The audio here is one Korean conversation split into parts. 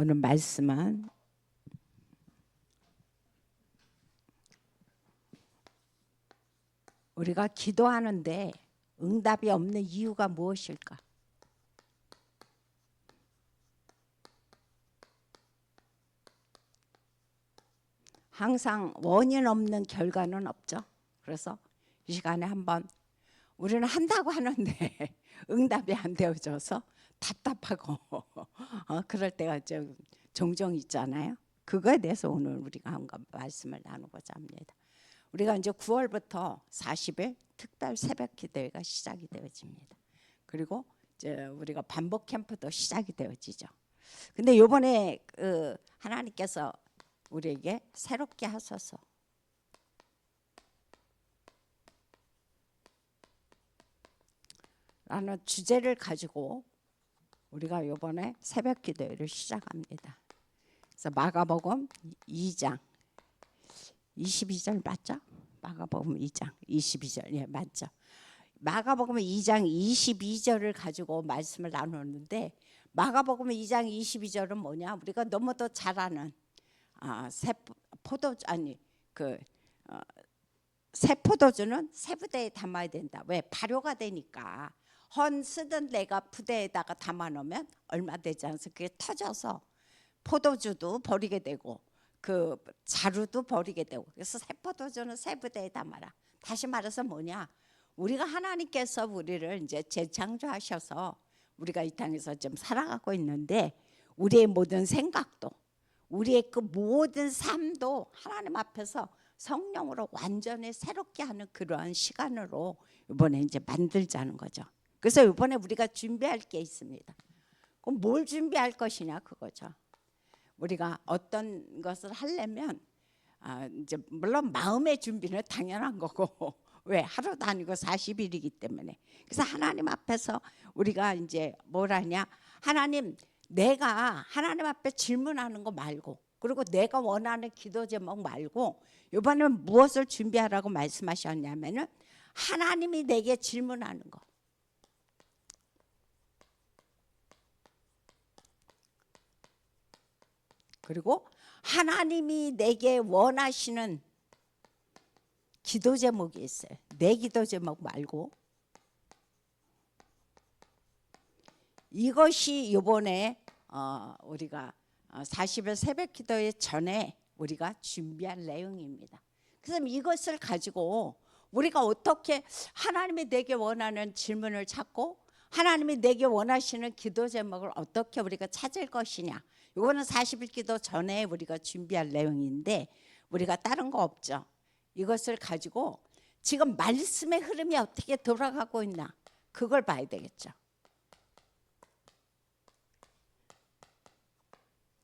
오늘 말씀은 우리가 기도하는데 응답이 없는 이유가 무엇일까? 항상 원인 없는 결과는 없죠. 그래서 이 시간에 한번 우리는 한다고 하는데 응답이 안 되어져서 답답하고 그럴 때가 종종 있잖아요. 그거에 대해서 오늘 우리가 한번 말씀을 나누고자 합니다. 우리가 이제 9월부터 40일 특별 새벽 기도회가 시작이 되어집니다. 그리고 이제 우리가 반복 캠프도 시작이 되어지죠. 근데 이번에 하나님께서 우리에게 새롭게 하소서 라는 주제를 가지고 우리가 이번에 새벽 기도회를 시작합니다. 그래서 마가복음 2장 22절 맞죠? 마가복음 2장 22절 예 맞죠? 마가복음 2장 22절을 가지고 말씀을 나누는데 마가복음 2장 22절은 뭐냐? 우리가 너무도 잘 아는 새 포도주는 새 부대에 담아야 된다. 왜? 발효가 되니까 헌 쓰던 내가 부대에다가 담아놓으면 얼마 되지 않아서 그게 터져서 포도주도 버리게 되고 그 자루도 버리게 되고 그래서 새 포도주는 새 부대에 담아라. 다시 말해서 뭐냐? 우리가 하나님께서 우리를 이제 재창조하셔서 우리가 이 땅에서 좀 살아가고 있는데 우리의 모든 생각도 우리의 그 모든 삶도 하나님 앞에서 성령으로 완전히 새롭게 하는 그러한 시간으로 이번에 이제 만들자는 거죠. 그래서 이번에 우리가 준비할 게 있습니다. 그럼 뭘 준비할 것이냐 그거죠. 우리가 어떤 것을 하려면 이제 물론 마음의 준비는 당연한 거고 왜 하루도 아니고 40일이기 때문에 그래서 하나님 앞에서 우리가 이제 뭘 하냐 하나님 내가 하나님 앞에 질문하는 거 말고 그리고 내가 원하는 기도 제목 말고 이번에는 무엇을 준비하라고 말씀하셨냐면은 하나님이 내게 질문하는 거 그리고 하나님이 내게 원하시는 기도 제목이 있어요. 내 기도 제목 말고 이것이 이번에 우리가 40일 새벽 기도회 전에 우리가 준비한 내용입니다. 그래서 이것을 가지고 우리가 어떻게 하나님이 내게 원하는 질문을 찾고 하나님이 내게 원하시는 기도 제목을 어떻게 우리가 찾을 것이냐 이거는 40일 기도 전에 우리가 준비할 내용인데 우리가 다른 거 없죠. 이것을 가지고 지금 말씀의 흐름이 어떻게 돌아가고 있나 그걸 봐야 되겠죠.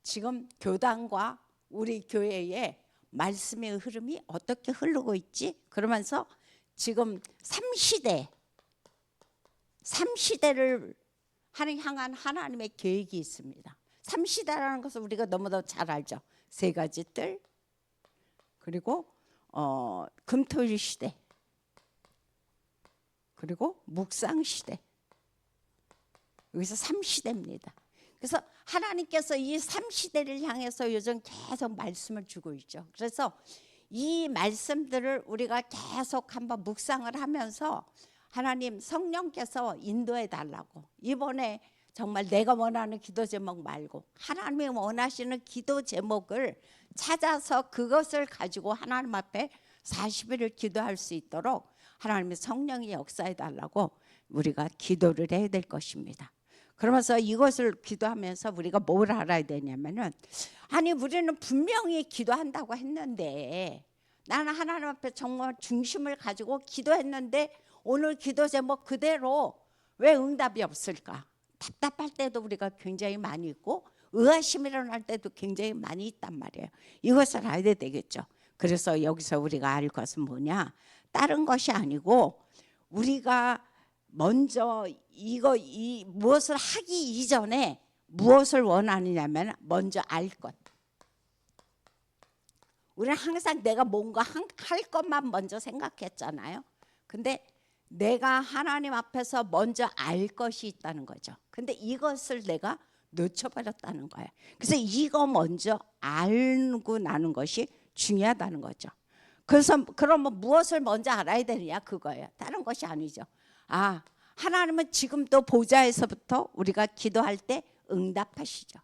지금 교단과 우리 교회의 말씀의 흐름이 어떻게 흐르고 있지? 그러면서 지금 3시대를 향한 하나님의 계획이 있습니다. 3시대라는 것을 우리가 너무도 잘 알죠. 세 가지 뜰 그리고 금토일 시대 그리고 묵상 시대 여기서 3시대입니다. 그래서 하나님께서 이 3시대를 향해서 요즘 계속 말씀을 주고 있죠. 그래서 이 말씀들을 우리가 계속 한번 묵상을 하면서 하나님 성령께서 인도해 달라고 이번에 정말 내가 원하는 기도 제목 말고 하나님이 원하시는 기도 제목을 찾아서 그것을 가지고 하나님 앞에 40일을 기도할 수 있도록 하나님의 성령이 역사해 달라고 우리가 기도를 해야 될 것입니다. 그러면서 이것을 기도하면서 우리가 뭘 알아야 되냐면은 아니 우리는 분명히 기도한다고 했는데 나는 하나님 앞에 정말 중심을 가지고 기도했는데 오늘 기도 제목 그대로 왜 응답이 없을까? 답답할 때도 우리가 굉장히 많이 있고 의아심이 일어날 때도 굉장히 많이 있단 말이에요. 이것을 알아야 되겠죠. 그래서 여기서 우리가 알 것은 뭐냐? 다른 것이 아니고 우리가 먼저 무엇을 하기 이전에 무엇을 원하느냐면 먼저 알 것. 우리는 항상 내가 뭔가 할 것만 먼저 생각했잖아요. 근데 내가 하나님 앞에서 먼저 알 것이 있다는 거죠. 근데 이것을 내가 놓쳐버렸다는 거예요. 그래서 이거 먼저 알고 나는 것이 중요하다는 거죠. 그래서 그러면 무엇을 먼저 알아야 되느냐 그거예요. 다른 것이 아니죠. 아, 하나님은 지금도 보좌에서부터 우리가 기도할 때 응답하시죠.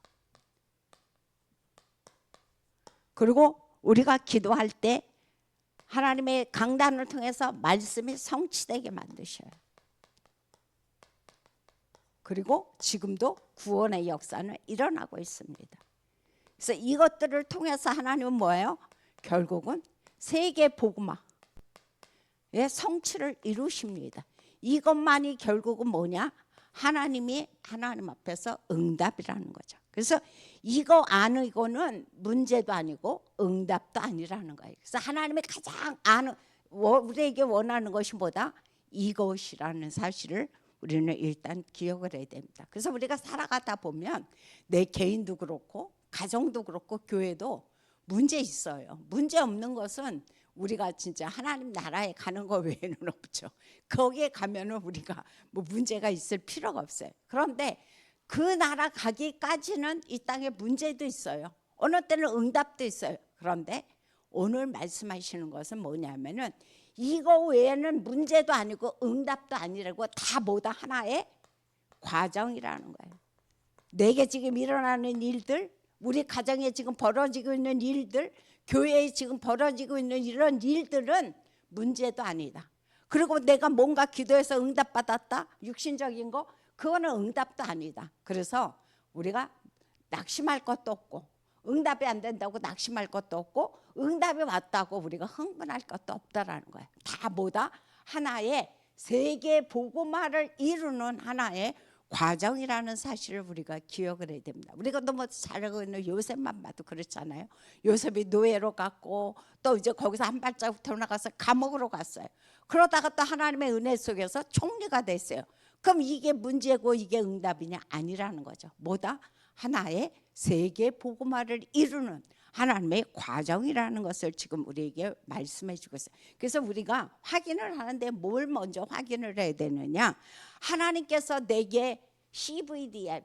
그리고 우리가 기도할 때 하나님의 강단을 통해서 말씀이 성취되게 만드셔요. 그리고 지금도 구원의 역사는 일어나고 있습니다. 그래서 이것들을 통해서 하나님은 뭐예요? 결국은 세계 복음화의 성취를 이루십니다. 이것만이 결국은 뭐냐? 하나님이 하나님 앞에서 응답이라는 거죠. 그래서 이거 아니고는 문제도 아니고 응답도 아니라는 거예요. 그래서 하나님이 가장 우리에게 원하는 것이 뭐다? 이것이라는 사실을 우리는 일단 기억을 해야 됩니다. 그래서 우리가 살아가다 보면 내 개인도 그렇고 가정도 그렇고 교회도 문제 있어요. 문제 없는 것은 우리가 진짜 하나님 나라에 가는 거 외에는 없죠. 거기에 가면은 우리가 뭐 문제가 있을 필요가 없어요. 그런데 그 나라 가기까지는 이 땅에 문제도 있어요. 어느 때는 응답도 있어요. 그런데 오늘 말씀하시는 것은 뭐냐면은 이거 외에는 문제도 아니고 응답도 아니라고 다 뭐다 하나의 과정이라는 거예요. 내게 지금 일어나는 일들, 우리 가정에 지금 벌어지고 있는 일들, 교회에 지금 벌어지고 있는 이런 일들은 문제도 아니다. 그리고 내가 뭔가 기도해서 응답받았다, 육신적인 거, 그거는 응답도 아니다. 그래서 우리가 낙심할 것도 없고 응답이 안 된다고 낙심할 것도 없고 응답이 왔다고 우리가 흥분할 것도 없다라는 거예요. 다 뭐다? 하나의 세계 복음화를 이루는 하나의 과정이라는 사실을 우리가 기억을 해야 됩니다. 우리가 너무 잘 알고 있는 요셉만 봐도 그렇잖아요. 요셉이 노예로 갔고 또 이제 거기서 한 발자국 더 나가서 감옥으로 갔어요. 그러다가 또 하나님의 은혜 속에서 총리가 됐어요. 그럼 이게 문제고 이게 응답이냐? 아니라는 거죠. 뭐다? 하나의 세계 복음화를 이루는 하나님의 과정이라는 것을 지금 우리에게 말씀해 주고 있어요. 그래서 우리가 확인을 하는데 뭘 먼저 확인을 해야 되느냐? 하나님께서 내게 CVDIP를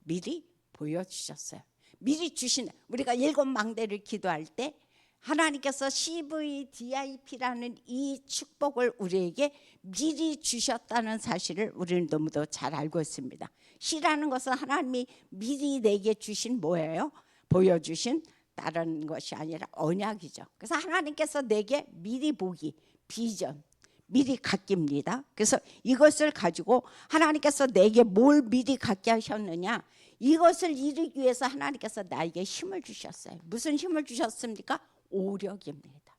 미리 보여주셨어요. 미리 주신, 우리가 7망대를 기도할 때 하나님께서 CVDIP라는 이 축복을 우리에게 미리 주셨다는 사실을 우리는 너무도 잘 알고 있습니다. C라는 것은 하나님이 미리 내게 주신 뭐예요? 보여주신 다른 것이 아니라 언약이죠. 그래서 하나님께서 내게 미리 보기, 비전, 미리 갖기입니다. 그래서 이것을 가지고 하나님께서 내게 뭘 미리 갖게 하셨느냐? 이것을 이루기 위해서 하나님께서 나에게 힘을 주셨어요. 무슨 힘을 주셨습니까? 오력입니다.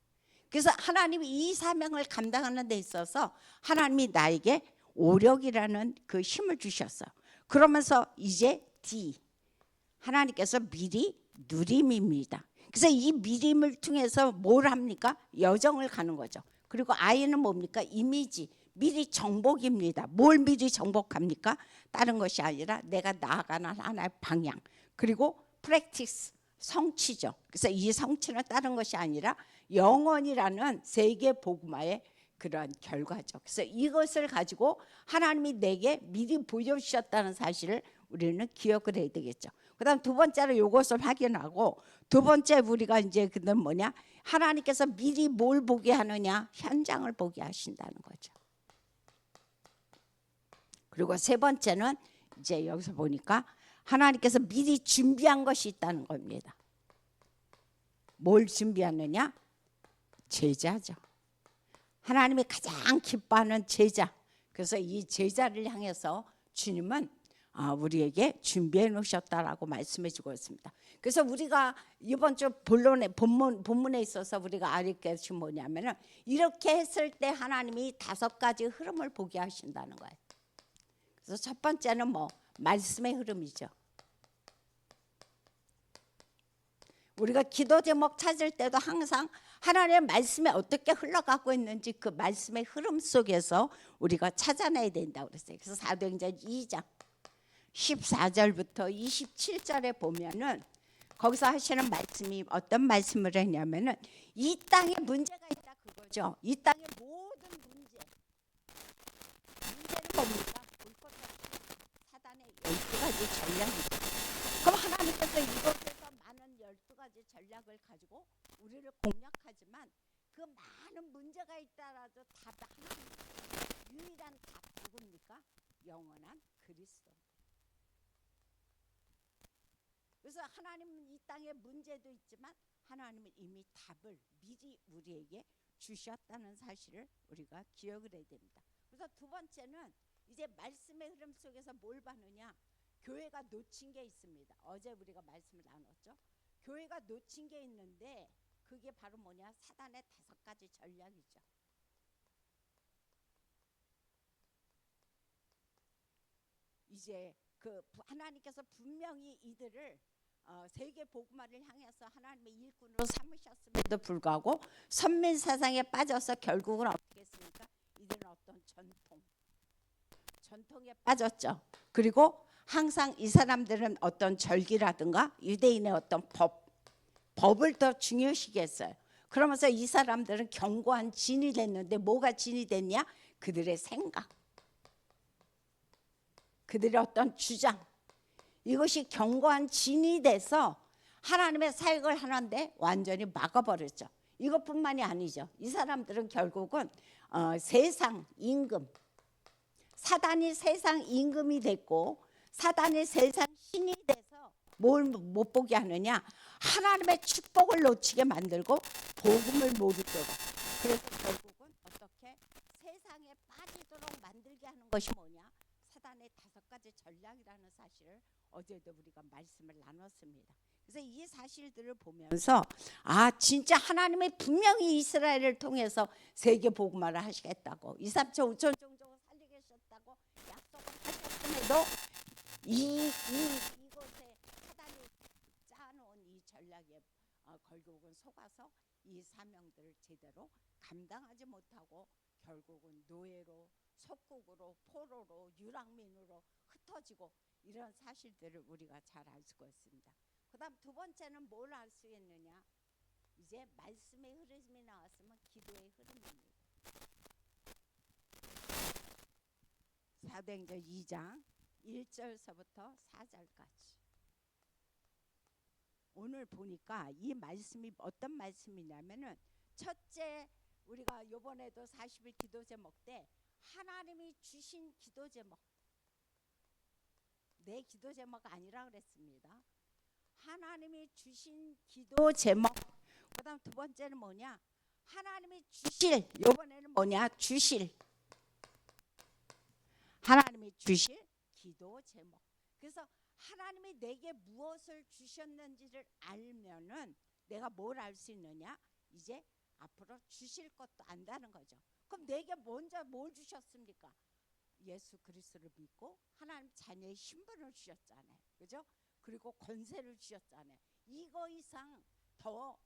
그래서 하나님이 이 사명을 감당하는 데 있어서 하나님이 나에게 오력이라는 그 힘을 주셨어요. 그러면서 이제 D, 하나님께서 미리 누림입니다. 그래서 이 미림을 통해서 뭘 합니까? 여정을 가는 거죠. 그리고 I는 뭡니까? 이미지, 미리 정복입니다. 뭘 미리 정복합니까? 다른 것이 아니라 내가 나아가는 하나의 방향. 그리고 프랙티스, 성취죠. 그래서 이 성취는 다른 것이 아니라 영원이라는 세계 복음화의 그런 결과죠. 그래서 이것을 가지고 하나님이 내게 미리 보여주셨다는 사실을 우리는 기억을 해야 되겠죠. 그다음 두 번째로 이것을 확인하고, 두 번째 우리가 이제 그는 뭐냐? 하나님께서 미리 뭘 보게 하느냐? 현장을 보게 하신다는 거죠. 그리고 세 번째는 이제 여기서 보니까 하나님께서 미리 준비한 것이 있다는 겁니다. 뭘 준비하느냐? 제자죠. 하나님이 가장 기뻐하는 제자. 그래서 이 제자를 향해서 주님은 우리에게 준비해 놓으셨다라고 말씀해 주고 있습니다. 그래서 우리가 이번 주 본문에 있어서 우리가 알게 것이 뭐냐면은 이렇게 했을 때 하나님이 5가지 흐름을 보게 하신다는 거예요. 그래서 첫 번째는 뭐 말씀의 흐름이죠. 우리가 기도 제목 찾을 때도 항상 하나님의 말씀이 어떻게 흘러가고 있는지 그 말씀의 흐름 속에서 우리가 찾아내야 된다고 그랬어요. 그래서 사도행전 2장 14절부터 27절에 보면은 거기서 하시는 말씀이 어떤 말씀을 했냐면은 이 땅에 문제가 있다 그거죠. 이 땅의 모든 문제는 뭡니까? 볼 것 12가지 전략이죠. 그럼 하나님께서 이곳에서 많은 12가지 전략을 가지고 우리를 공략하지만 그 많은 문제가 있다라도 답 하나님, 유일한 답 누굽니까? 영원한 그리스도. 그래서 하나님은 이 땅에 문제도 있지만 하나님은 이미 답을 미리 우리에게 주셨다는 사실을 우리가 기억을 해야 됩니다. 그래서 두 번째는 이제 말씀의 흐름 속에서 뭘 봤느냐? 교회가 놓친 게 있습니다. 어제 우리가 말씀을 나눴죠. 교회가 놓친 게 있는데 그게 바로 뭐냐? 사단의 5가지 전략이죠. 이제 그 하나님께서 분명히 이들을 세계 복음화를 향해서 하나님의 일꾼으로 삼으셨음에도 불구하고 선민 사상에 빠져서 결국은 어떻게 했습니까? 이들은 어떤 전통에 빠졌죠. 그리고 항상 이 사람들은 어떤 절기라든가 유대인의 어떤 법을 더 중요시하게 했어요. 그러면서 이 사람들은 견고한 진이 됐는데 뭐가 진이 됐냐? 그들의 생각, 그들의 어떤 주장, 이것이 견고한 진이 돼서 하나님의 사역을 하는데 완전히 막아버렸죠. 이것뿐만이 아니죠. 이 사람들은 결국은 세상 임금, 사단이 세상 임금이 됐고 사단이 세상 신이 돼서 뭘 못 보게 하느냐? 하나님의 축복을 놓치게 만들고 복음을 모르도록. 그래서 결국은 어떻게 세상에 빠지도록 만들게 하는 것이 뭐냐? 사단의 5가지 전략이라는 사실을 어제도 우리가 말씀을 나눴습니다. 그래서 이 사실들을 보면서 진짜 하나님이 분명히 이스라엘을 통해서 세계 복음화를 하시겠다고 2, 3천, 5천 종족을 살리겠다고 약속을 하셨음에도 이곳에 사단이 짜놓은 이 전략에 결국은 속아서 이 사명들을 제대로 감당하지 못하고 결국은 노예로, 속국으로, 포로로, 유랑민으로 흩어지고 이런 사실들을 우리가 잘 알 수가 있습니다. 그 다음 두 번째는 뭘 알 수 있느냐? 이제 말씀의 흐름이 나왔으면 기도의 흐름입니다. 사도행전 2장 1절서부터 4절까지. 오늘 보니까 이 말씀이 어떤 말씀이냐면은 첫째, 우리가 요번에도 40일 기도 제목 때 하나님이 주신 기도 제목, 내 기도 제목 아니라 그랬습니다. 하나님이 주신 기도 제목. 그 다음 두 번째는 뭐냐? 하나님이 주실, 요번에는 뭐냐? 하나님이 주실 기도 제목. 그래서 하나님이 내게 무엇을 주셨는지를 알면은 내가 뭘 알 수 있느냐? 이제 앞으로 주실 것도 안다는 거죠. 그럼 내게 먼저 뭘 주셨습니까? 예수 그리스도를 믿고 하나님 자녀의 신분을 주셨잖아요. 그죠? 그리고 권세를 주셨잖아요. 이거 이상 더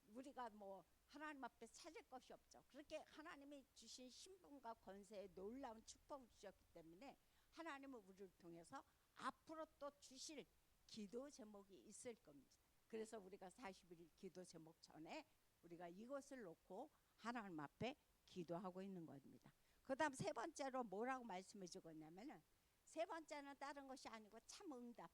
우리가 뭐 하나님 앞에 찾을 것이 없죠. 그렇게 하나님이 주신 신분과 권세에 놀라운 축복을 주셨기 때문에 하나님은 우리를 통해서 앞으로 또 주실 기도 제목이 있을 겁니다. 그래서 우리가 40일 기도 제목 전에 우리가 이것을 놓고 하나님 앞에 기도하고 있는 겁니다. 그 다음 세 번째로 뭐라고 말씀해 주겠냐면은 세 번째는 다른 것이 아니고 참 응답.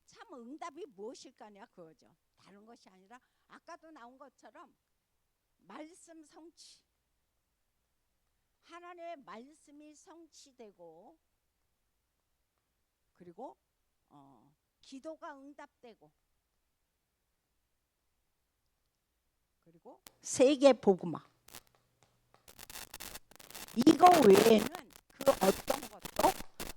참 응답이 무엇일까냐 그거죠. 다른 것이 아니라 아까도 나온 것처럼 말씀 성취. 하나님의 말씀이 성취되고 그리고 기도가 응답되고 그리고 세계 복음화. 이거 외에는 그 어떤 것도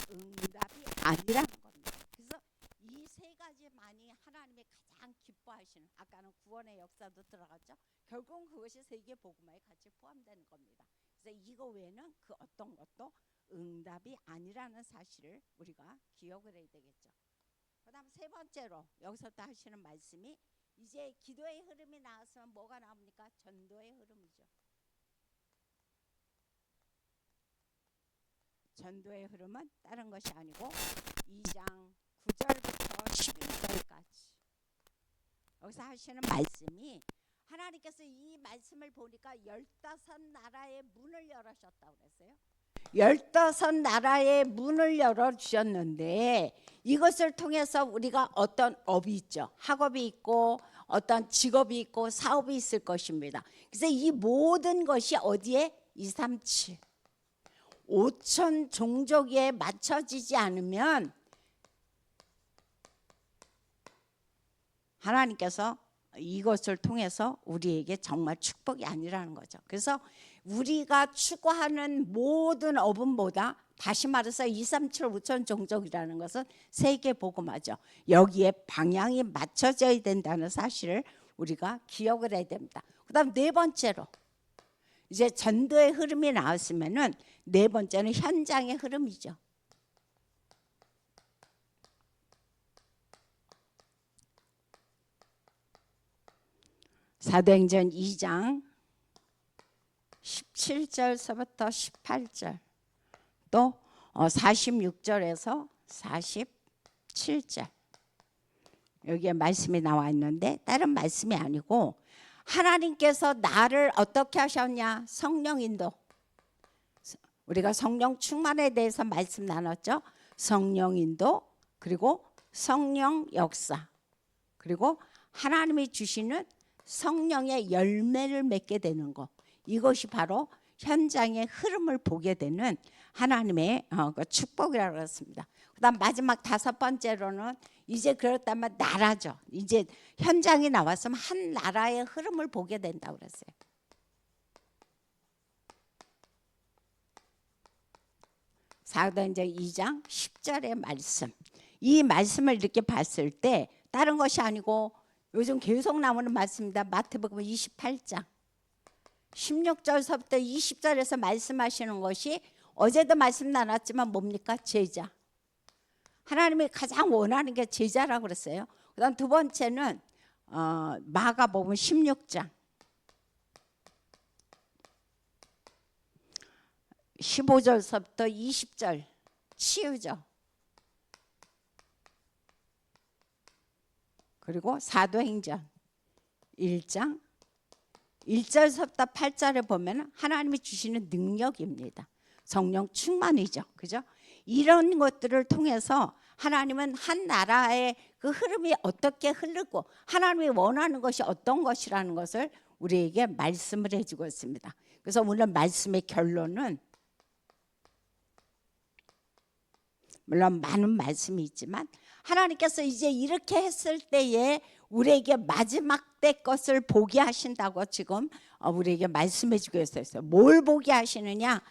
응답이 아니라는 겁니다. 그래서 이 세 가지만이 하나님의 가장 기뻐하시는, 아까는 구원의 역사도 들어갔죠. 결국은 그것이 세계 복음화에 같이 포함되는 겁니다. 그래서 이거 외에는 그 어떤 것도 응답이 아니라는 사실을 우리가 기억을 해야 되겠죠. 그 다음 세 번째로 여기서부터 하시는 말씀이 이제 기도의 흐름이 나왔으면 뭐가 나옵니까? 전도의 흐름이죠. 전도의 흐름은 다른 것이 아니고 2장 9절부터 12절까지 여기서 하시는 말씀이 하나님께서 이 말씀을 보니까 15나라의 문을 열으셨다고 그랬어요. 나라의 문을 열어주셨는데 이것을 통해서 우리가 어떤 업이 있죠. 학업이 있고 어떤 직업이 있고 사업이 있을 것입니다. 그래서 이 모든 것이 어디에 237 5천 종족에 맞춰지지 않으면 하나님께서 이것을 통해서 우리에게 정말 축복이 아니라는 거죠. 그래서 우리가 추구하는 모든 업은보다 다시 말해서 237 5천 종족이라는 것은 세계 복음화죠. 여기에 방향이 맞춰져야 된다는 사실을 우리가 기억을 해야 됩니다. 그다음 네 번째로 이제 전도의 흐름이 나왔으면은 네 번째는 현장의 흐름이죠. 사도행전 2장 17절서부터 18절 또 46절에서 47절 여기에 말씀이 나와 있는데 다른 말씀이 아니고 하나님께서 나를 어떻게 하셨냐. 성령 인도. 우리가 성령 충만에 대해서 말씀 나눴죠. 성령 인도 그리고 성령 역사 그리고 하나님이 주시는 성령의 열매를 맺게 되는 것. 이것이 바로 현장의 흐름을 보게 되는 하나님의 축복이라고 했습니다. 그다음 마지막 다섯 번째로는 이제 그렇다면 나라죠. 이제 현장이 나왔으면 한 나라의 흐름을 보게 된다고 그랬어요. 사도행전 2장 10절의 말씀. 이 말씀을 이렇게 봤을 때 다른 것이 아니고 요즘 계속 나오는 말씀입니다. 마태복음 28장 16절서부터 20절에서 말씀하시는 것이 어제도 말씀 나눴지만 뭡니까? 제자. 하나님이 가장 원하는 게 제자라고 그랬어요. 그다음 두 번째는 마가복음 16장 15절서부터 20절 치유죠. 그리고 사도행전 1장 1절서부터 8절에 보면 하나님이 주시는 능력입니다. 성령 충만이죠. 그죠? 이런 것들을 통해서 하나님은 한 나라의 그 흐름이 어떻게 흐르고 하나님이 원하는 것이 어떤 것이라는 것을 우리에게 말씀을 해주고 있습니다. 그래서 오늘 말씀의 결론은 물론 많은 말씀이 있지만 하나님께서 이제 이렇게 했을 때에 우리에게 마지막 때 것을 보게 하신다고 지금 우리에게 말씀해 주고 있어요. 뭘 보게 하시느냐?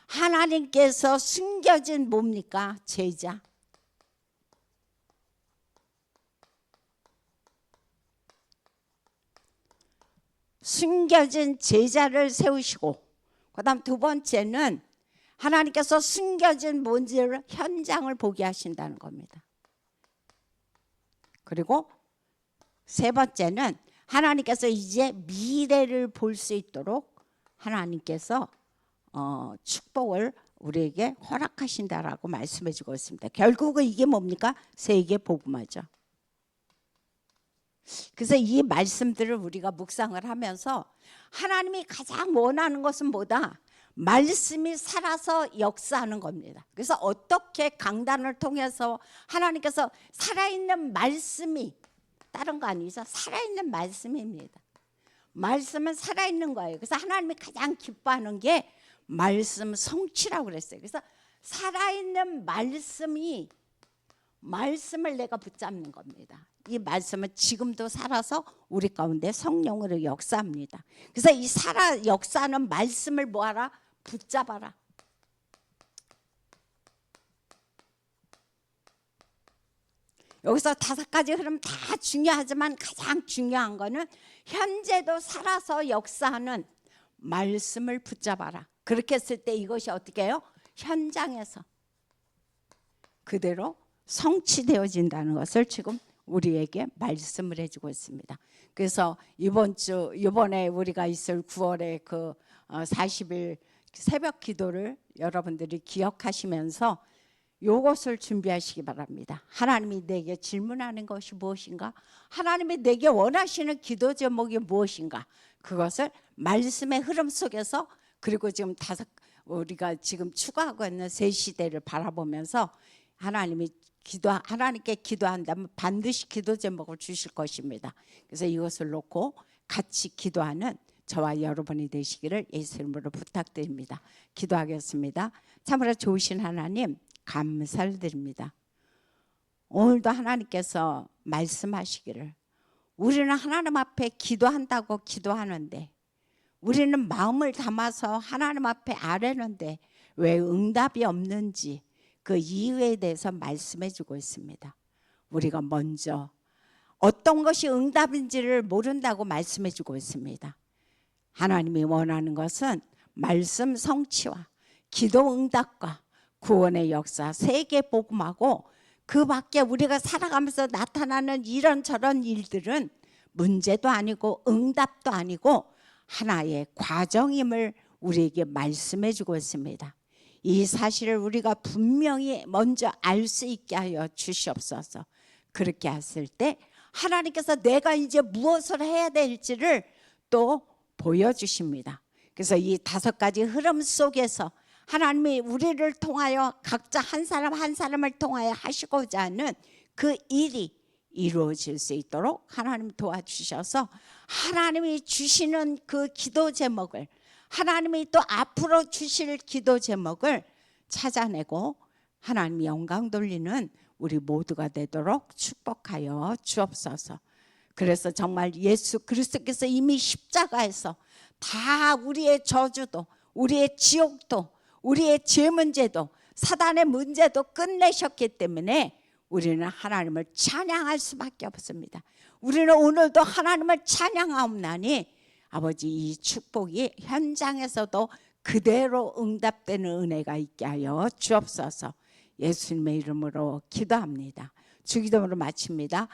하나님께서 숨겨진 뭡니까? 제자. 숨겨진 제자를 세우시고 그다음 두 번째는 하나님께서 숨겨진 뭔지를 현장을 보게 하신다는 겁니다. 그리고 세 번째는 하나님께서 이제 미래를 볼 수 있도록 하나님께서 축복을 우리에게 허락하신다라고 말씀해 주고 있습니다. 결국은 이게 뭡니까? 세계 복음화죠. 그래서 이 말씀들을 우리가 묵상을 하면서 하나님이 가장 원하는 것은 뭐다? 말씀이 살아서 역사하는 겁니다. 그래서 어떻게 강단을 통해서 하나님께서 살아있는 말씀이 다른 거 아니죠. 살아있는 말씀입니다. 말씀은 살아있는 거예요. 그래서 하나님이 가장 기뻐하는 게 말씀 성취라고 그랬어요. 그래서 살아있는 말씀을 내가 붙잡는 겁니다. 이 말씀은 지금도 살아서 우리 가운데 성령으로 역사합니다. 그래서 이 역사하는 말씀을 뭐하라? 붙잡아라. 여기서 다섯 가지 흐름 다 중요하지만 가장 중요한 거는 현재도 살아서 역사하는 말씀을 붙잡아라. 그렇게 했을 때 이것이 어떻게 해요? 현장에서 그대로 성취되어진다는 것을 지금 우리에게 말씀을 해주고 있습니다. 그래서 이번에 우리가 있을 9월에 그 40일 새벽 기도를 여러분들이 기억하시면서 이것을 준비하시기 바랍니다. 하나님이 내게 질문하는 것이 무엇인가? 하나님이 내게 원하시는 기도 제목이 무엇인가? 그것을 말씀의 흐름 속에서 그리고 지금 우리가 지금 추구하고 있는 새 시대를 바라보면서 하나님께 기도한다면 반드시 기도 제목을 주실 것입니다. 그래서 이것을 놓고 같이 기도하는 저와 여러분이 되시기를 예수 이름으로 부탁드립니다. 기도하겠습니다. 참으로 좋으신 하나님, 감사를 드립니다. 오늘도 하나님께서 말씀하시기를, 우리는 하나님 앞에 기도한다고 기도하는데, 우리는 마음을 담아서 하나님 앞에 아뢰는데 왜 응답이 없는지 그 이유에 대해서 말씀해 주고 있습니다. 우리가 먼저 어떤 것이 응답인지를 모른다고 말씀해 주고 있습니다. 하나님이 원하는 것은 말씀 성취와 기도 응답과 구원의 역사, 세계 복음하고 그 밖에 우리가 살아가면서 나타나는 이런저런 일들은 문제도 아니고 응답도 아니고 하나의 과정임을 우리에게 말씀해 주고 있습니다. 이 사실을 우리가 분명히 먼저 알 수 있게 하여 주시옵소서. 그렇게 했을 때 하나님께서 내가 이제 무엇을 해야 될지를 또 보여주십니다. 그래서 이 5가지 흐름 속에서 하나님이 우리를 통하여 각자 한 사람 한 사람을 통하여 하시고자 하는 그 일이 이루어질 수 있도록 하나님 도와주셔서 하나님이 주시는 그 기도 제목을, 하나님이 또 앞으로 주실 기도 제목을 찾아내고 하나님 영광 돌리는 우리 모두가 되도록 축복하여 주옵소서. 그래서 정말 예수 그리스도께서 이미 십자가에서 다 우리의 저주도, 우리의 지옥도, 우리의 죄 문제도, 사단의 문제도 끝내셨기 때문에 우리는 하나님을 찬양할 수밖에 없습니다. 우리는 오늘도 하나님을 찬양하옵나니 아버지, 이 축복이 현장에서도 그대로 응답되는 은혜가 있게 하여 주옵소서. 예수님의 이름으로 기도합니다. 주기도문으로 마칩니다.